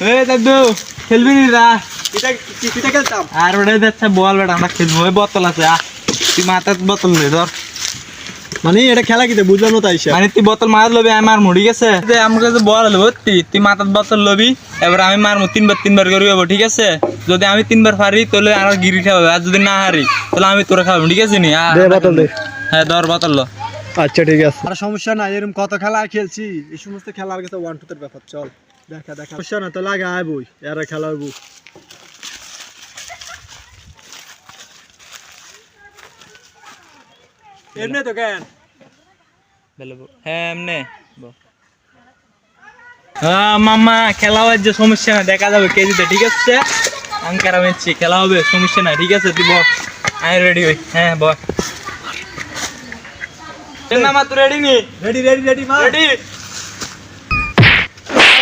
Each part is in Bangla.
এই দাদু খেলবি নি রা কিটা খেলতাম আর ওটা যাচ্ছে বল বেটা আমরা খেলবো ওই বোতল আছে তুই মাথার বোতল নে ধর মানে এটা খেলা কিতে বুঝলাম না তাই মানে তুই বোতল মার লবি আমি মারমু ঠিক আছে আমার কাছে বল হলো তুই মাথার বোতল লবি এবার আমি মারমু তিনবার করে যাবো ঠিক আছে যদি আমি 3বার পারি তাহলে আর গিরি খাওয়াবে আর যদি না হারি তাহলে আমি তোরা খাওয়াবো ঠিক আছে নি দে বোতল দে হ্যাঁ ধর বোতল লো আচ্ছা ঠিক আছে আর সমস্যা নাই এরকম কত খেলা খেলছি এই সমস্ত খেলার কাছে 1 2 এর ব্যাপার চল দেখা সমস্যা না তো লাগা আয় বই এরা খেলা হইব এমনি তো কেন হ্যাঁ এমনি মামা খেলা হওয়ার যে সমস্যা না দেখা যাবে কেজিতে ঠিক আছে আঙ্কার মেচ্ছি খেলা হবে সমস্যা নাই ঠিক আছে তুই বল আমি রেডি হই হ্যাঁ বল মামা তুই রেডি নি রেডি মার রেডি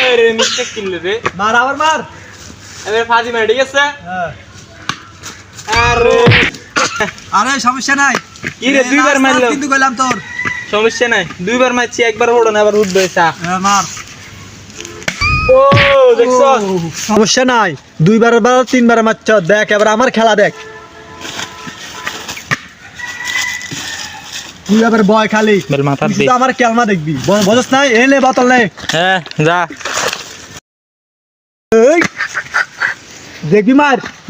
আরে মিস্টেক কিনলে রে মার আবার মার এবার ফাজি মার ঠিক আছে হ্যাঁ আরে আরে সমস্যা নাই কি রে দুইবার মারলো কিন্তু কইলাম তোর সমস্যা নাই দুইবার মারছি একবার ওড়ো না আবার উঠবে সা হ্যাঁ মার ও দেখছো সমস্যা নাই দুইবার 3বার মারছ দেখ এবার আমার খেলা দেখ তুই আবার বয় খালি বেল মাথার তুই দে তো আমার কেলমা দেখবি বুঝছ নাই এই নে বোতল নে হ্যাঁ যা এই দেখবি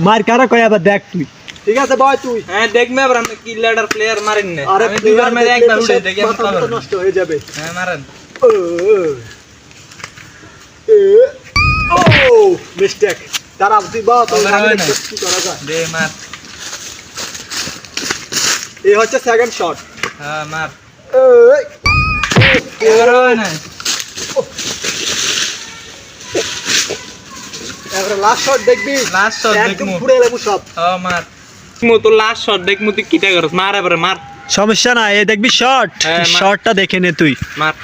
মার কারা কই আবার দেখ তুই ঠিক আছে বয় তুই হ্যাঁ দেখবে আবার আমি কি লেডার প্লেয়ার মারেন না আরে আমি দুইবার মেরে একবার উঠে দেখি আমি মাথা পাবো নষ্ট হয়ে যাবে হ্যাঁ মারেন ও মিস্টেক দাঁড়া তুই বোতল কি করা যায় দে মার এই হচ্ছে সেকেন্ড শট হ্যাঁ মার এই এবার হয় না এবার লাস্ট শট দেখবি লাস্ট শট একদম দেখমু পুরো লেবু সব হ্যাঁ মার তো লাস্ট শট দেখমু তুই কিটা করছ মার এবারে মার সমস্যা না এই দেখবি শট হ্যাঁ, শটটা দেখে নে তুই মার